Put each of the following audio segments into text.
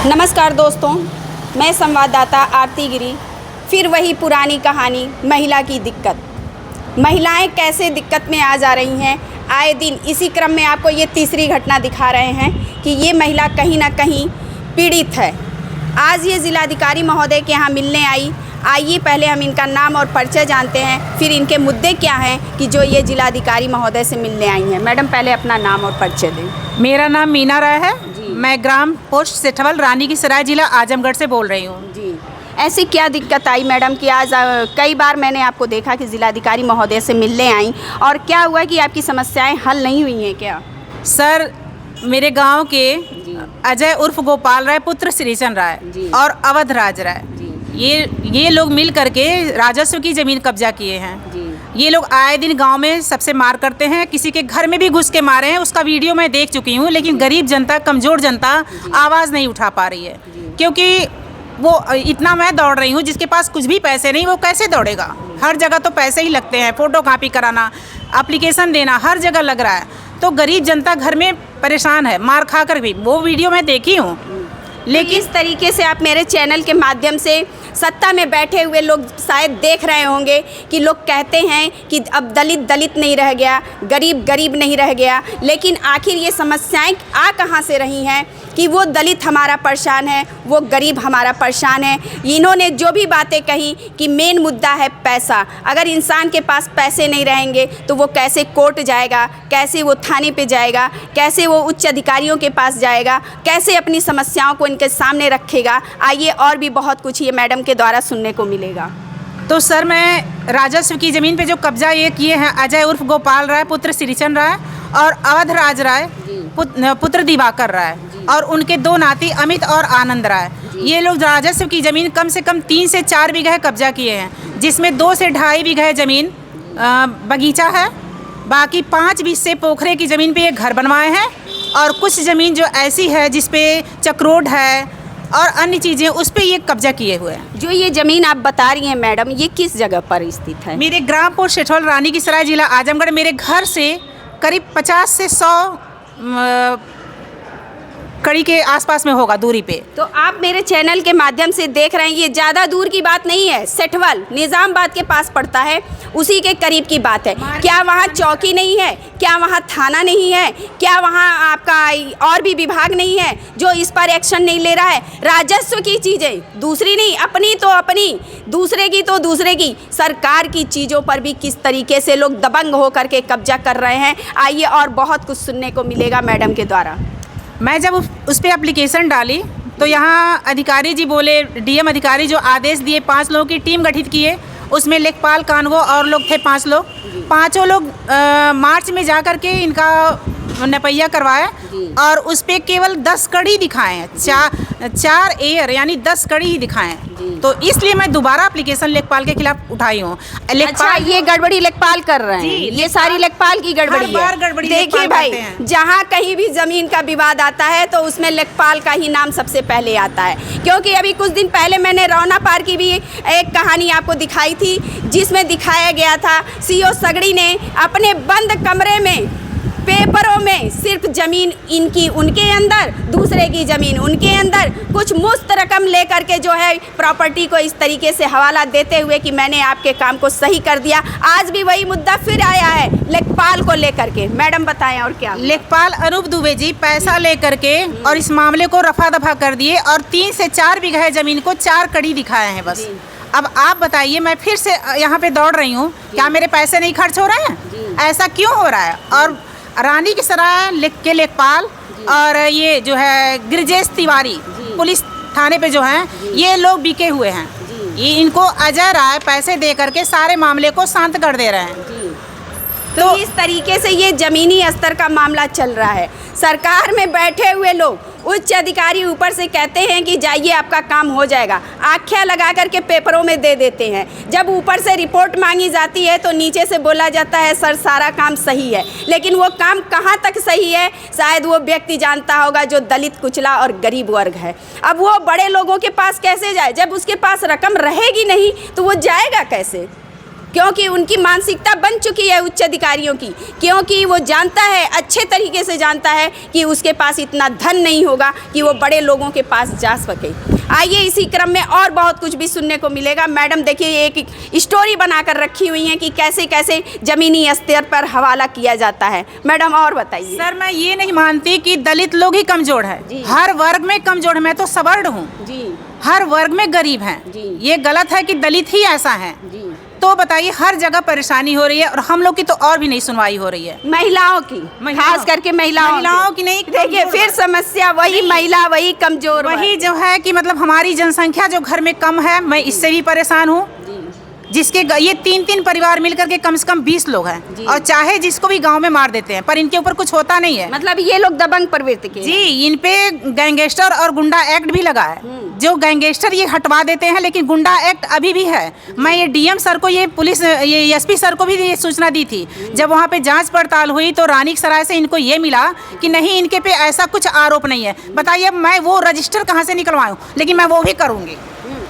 नमस्कार दोस्तों, मैं संवाददाता आरती गिरी। फिर वही पुरानी कहानी, महिला की दिक्कत। महिलाएं कैसे दिक्कत में आ जा रही हैं। आए दिन इसी क्रम में आपको ये तीसरी घटना दिखा रहे हैं कि ये महिला कहीं ना कहीं पीड़ित है। आज ये जिलाधिकारी महोदय के यहाँ मिलने आई। आइए पहले हम इनका नाम और परिचय जानते हैं, फिर इनके मुद्दे क्या हैं कि जो ये जिलाधिकारी महोदय से मिलने आई हैं। मैडम, पहले अपना नाम और परिचय दें। मेरा नाम मीना राय है। मैं ग्राम पोस्ट सेठवल, रानी की सराय, जिला आजमगढ़ से बोल रही हूँ। जी, ऐसी क्या दिक्कत आई मैडम कि आज कई बार मैंने आपको देखा कि जिलाधिकारी महोदय से मिलने आई, और क्या हुआ कि आपकी समस्याएं हल नहीं हुई हैं क्या? सर, मेरे गांव के अजय उर्फ गोपाल राय, पुत्र श्रीचंद राय और अवध राज राय, ये लोग मिल करके राजस्व की ज़मीन कब्जा किए हैं। ये लोग आए दिन गांव में सबसे मार करते हैं। किसी के घर में भी घुस के मारे हैं, उसका वीडियो मैं देख चुकी हूँ। लेकिन गरीब जनता, कमज़ोर जनता आवाज़ नहीं उठा पा रही है, क्योंकि वो इतना मैं दौड़ रही हूँ। जिसके पास कुछ भी पैसे नहीं, वो कैसे दौड़ेगा? हर जगह तो पैसे ही लगते हैं। फ़ोटो कॉपी कराना, एप्लीकेशन देना, हर जगह लग रहा है। तो गरीब जनता घर में परेशान है, मार खा कर भी। वो वीडियो मैं देखी हूँ। लेकिन इस तरीके से आप मेरे चैनल के माध्यम से सत्ता में बैठे हुए लोग शायद देख रहे होंगे कि लोग कहते हैं कि अब दलित दलित नहीं रह गया, गरीब गरीब नहीं रह गया। लेकिन आखिर ये समस्याएं आ कहाँ से रही हैं कि वो दलित हमारा परेशान है, वो गरीब हमारा परेशान है। इन्होंने जो भी बातें कही कि मेन मुद्दा है पैसा। अगर इंसान के पास पैसे नहीं रहेंगे तो वो कैसे कोर्ट जाएगा, कैसे वो थाने पे जाएगा, कैसे वो उच्च अधिकारियों के पास जाएगा, कैसे अपनी समस्याओं को इनके सामने रखेगा। आइए और भी बहुत कुछ ये मैडम के द्वारा सुनने को मिलेगा। तो सर, मैं राजस्व की ज़मीन पे जो कब्जा ये किए हैं अजय उर्फ गोपाल राय, पुत्र श्रीचंद राय और अवध राज राय, पुत्र दिवाकर राय, और उनके दो नाती अमित और आनंद राय, ये लोग राजस्व की ज़मीन कम से कम 3 से 4 बीघे कब्जा किए हैं। जिसमें 2 से 2.5 बीघे ज़मीन बगीचा है। बाकी 5 बीघे पोखरे की ज़मीन पे ये घर बनवाए हैं। और कुछ ज़मीन जो ऐसी है जिस पे चक्रोड है और अन्य चीज़ें, उस पे ये कब्जा किए हुए हैं। जो ये ज़मीन आप बता रही हैं मैडम, ये किस जगह पर स्थित है? मेरे ग्राम पोस्ट सेठवल, रानी की सराय, जिला आजमगढ़। मेरे घर से करीब 50 से 100 कड़ी के आसपास में होगा दूरी पे। तो आप मेरे चैनल के माध्यम से देख रहे हैं, ये ज़्यादा दूर की बात नहीं है। सेठवल निज़ामाबाद के पास पड़ता है, उसी के करीब की बात है। क्या वहाँ चौकी नहीं है? क्या वहाँ थाना नहीं है? क्या वहाँ आपका और भी विभाग नहीं है जो इस पर एक्शन नहीं ले रहा है? राजस्व की चीज़ें, दूसरी नहीं, अपनी तो अपनी, दूसरे की तो दूसरे की, सरकार की चीज़ों पर भी किस तरीके से लोग दबंग होकर के कब्जा कर रहे हैं। आइए और बहुत कुछ सुनने को मिलेगा मैडम के द्वारा। मैं जब उस पर एप्लीकेशन डाली तो यहाँ अधिकारी जी बोले, डीएम अधिकारी जो आदेश दिए, 5 लोगों की टीम गठित किए। उसमें लेखपाल, कानगो और लोग थे 5 लोग। 5 लोग मार्च में जा कर के इनका नपैया करवाए, और उस पर केवल 10 कड़ी दिखाए हैं। 4 एयर यानी 10 कड़ी ही दिखाए हैं। तो इसलिए मैं दोबारा एप्लीकेशन लेखपाल के खिलाफ उठाई हूँ। अच्छा, ये गड़बड़ी लेखपाल कर रहे हैं? ये सारी लेखपाल की गड़बड़ी है। देखिए भाई, जहाँ कहीं भी जमीन का विवाद आता है तो उसमें लेखपाल का ही नाम सबसे पहले आता है। क्योंकि अभी कुछ दिन पहले मैंने रौना पार की भी एक कहानी आपको दिखाई थी, जिसमें दिखाया गया था सीओ सगड़ी ने अपने बंद कमरे में पेपरों में सिर्फ ज़मीन इनकी उनके अंदर, दूसरे की ज़मीन उनके अंदर, कुछ मुफ्त रकम लेकर के जो है प्रॉपर्टी को इस तरीके से हवाला देते हुए कि मैंने आपके काम को सही कर दिया। आज भी वही मुद्दा फिर आया है लेखपाल को लेकर के। मैडम बताएं और क्या? लेखपाल अनूप दुबे जी पैसा लेकर के और इस मामले को रफा दफा कर दिए, और 3 से 4 बीघे ज़मीन को 4 कड़ी दिखाए हैं बस। अब आप बताइए, मैं फिर से यहाँ पे दौड़ रही हूँ, क्या मेरे पैसे नहीं खर्च हो रहे हैं? ऐसा क्यों हो रहा है? और रानी की सराय के लेखपाल और ये जो है गिरजेश तिवारी पुलिस थाने पे जो हैं, ये लोग बिके हुए हैं। ये इनको अजय राय पैसे दे करके सारे मामले को शांत कर दे रहे हैं। तो इस तरीके से ये ज़मीनी स्तर का मामला चल रहा है। सरकार में बैठे हुए लोग, उच्च अधिकारी ऊपर से कहते हैं कि जाइए आपका काम हो जाएगा, आख्या लगा करके पेपरों में दे देते हैं। जब ऊपर से रिपोर्ट मांगी जाती है तो नीचे से बोला जाता है सर सारा काम सही है। लेकिन वो काम कहाँ तक सही है शायद वो व्यक्ति जानता होगा जो दलित, कुचला और गरीब वर्ग है। अब वो बड़े लोगों के पास कैसे जाए? जब उसके पास रकम रहेगी नहीं तो वो जाएगा कैसे? क्योंकि उनकी मानसिकता बन चुकी है उच्च अधिकारियों की, क्योंकि वो जानता है, अच्छे तरीके से जानता है कि उसके पास इतना धन नहीं होगा कि वो बड़े लोगों के पास जा सके। आइए इसी क्रम में और बहुत कुछ भी सुनने को मिलेगा। मैडम देखिए एक स्टोरी बनाकर रखी हुई है कि कैसे कैसे ज़मीनी स्तर पर हवाला किया जाता है। मैडम और बताइए। सर मैं ये नहीं मानती कि दलित लोग ही कमज़ोर है, हर वर्ग में कमज़ोर है। मैं तो सवर्ण हूँ जी, हर वर्ग में गरीब हैं। ये गलत है कि दलित ही ऐसा है। तो बताइए हर जगह परेशानी हो रही है और हम लोग की तो और भी नहीं सुनवाई हो रही है। महिलाओं की, खास करके महिलाओं की नहीं। देखिए फिर समस्या वही महिला, वही कमजोर, वही जो है कि मतलब हमारी जनसंख्या जो घर में कम है, मैं इससे भी परेशान हूँ। जिसके ये 3-3 परिवार मिलकर के कम से कम 20 लोग हैं और चाहे जिसको भी गांव में मार देते हैं, पर इनके ऊपर कुछ होता नहीं है। मतलब ये लोग दबंग प्रवृत्ति के। जी, इन पे गैंगस्टर और गुंडा एक्ट भी लगा है। जो गैंगस्टर ये हटवा देते हैं, लेकिन गुंडा एक्ट अभी भी है। मैं ये डीएम सर को, ये पुलिस, ये एसपी सर को भी ये सूचना दी थी। जब वहाँ पे जांच पड़ताल हुई तो रानीसराय से इनको ये मिला कि नहीं, इनके पे ऐसा कुछ आरोप नहीं है। बताइए मैं वो रजिस्टर कहाँ से निकलवाऊँ, लेकिन मैं वो भी करूँगी।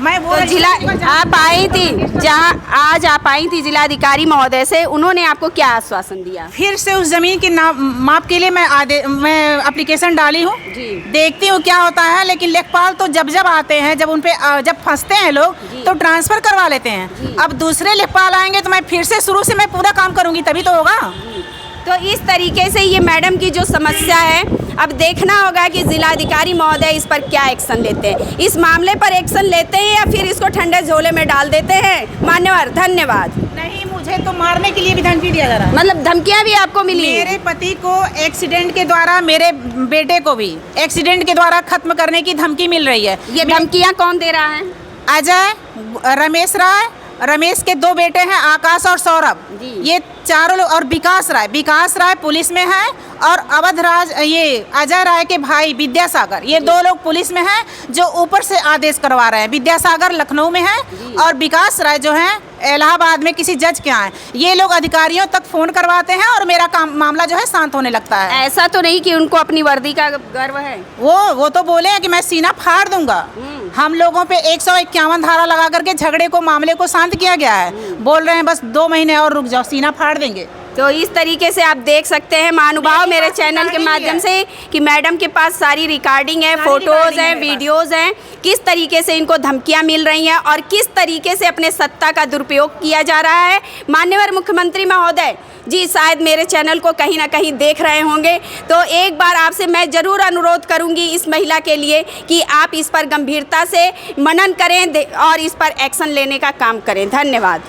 मैं वो तो जिला आप आई थी, जहाँ आज आप आई थी जिलाधिकारी महोदय से, उन्होंने आपको क्या आश्वासन दिया? फिर से उस जमीन के माप के लिए मैं एप्लीकेशन डाली हूँ, देखती हूँ क्या होता है। लेकिन लेखपाल तो जब आते हैं, जब उनपे जब फंसते हैं लोग तो ट्रांसफर करवा लेते हैं। अब दूसरे लेखपाल आएंगे तो मैं फिर से शुरू से मैं पूरा काम करूँगी, तभी तो होगा। तो इस तरीके से ये मैडम की जो समस्या है, अब देखना होगा कि जिलाधिकारी महोदय इस पर क्या एक्शन लेते हैं। इस मामले पर एक्शन लेते हैं या फिर इसको ठंडे झोले में डाल देते हैं। मान्यवर धन्यवाद। नहीं, मुझे तो मारने के लिए भी धमकी दिया जा रहा है। मतलब धमकियां भी आपको मिली? मेरे पति को एक्सीडेंट के द्वारा, मेरे बेटे को भी एक्सीडेंट के द्वारा खत्म करने की धमकी मिल रही है। ये धमकियां कौन दे रहा है? अजय, रमेश राय, रमेश के 2 बेटे हैं आकाश और सौरभ, ये चारों लोग, और विकास राय पुलिस में है, और अवध राज, ये अजय राय के भाई विद्यासागर, ये 2 लोग पुलिस में हैं जो ऊपर से आदेश करवा रहे हैं। विद्यासागर लखनऊ में है और विकास राय जो है इलाहाबाद में किसी जज के यहाँ है। ये लोग अधिकारियों तक फोन करवाते हैं और मेरा मामला जो है शांत होने लगता है। ऐसा तो नहीं कि उनको अपनी वर्दी का गर्व है? वो तो बोले हैं कि मैं सीना फाड़ दूंगा। हम लोगों पे 151 धारा लगा करके झगड़े को, मामले को शांत किया गया है। बोल रहे हैं बस 2 महीने और रुक जाओ, सीना फाड़ देंगे। तो इस तरीके से आप देख सकते हैं महानुभाव मेरे चैनल के माध्यम से कि मैडम के पास सारी रिकॉर्डिंग है, फोटोज़ हैं, वीडियोज़ हैं, किस तरीके से इनको धमकियां मिल रही हैं और किस तरीके से अपने सत्ता का दुरुपयोग किया जा रहा है। माननीय मुख्यमंत्री महोदय जी शायद मेरे चैनल को कहीं ना कहीं देख रहे होंगे, तो एक बार आपसे मैं ज़रूर अनुरोध करूंगी इस महिला के लिए कि आप इस पर गंभीरता से मनन करें और इस पर एक्शन लेने का काम करें। धन्यवाद।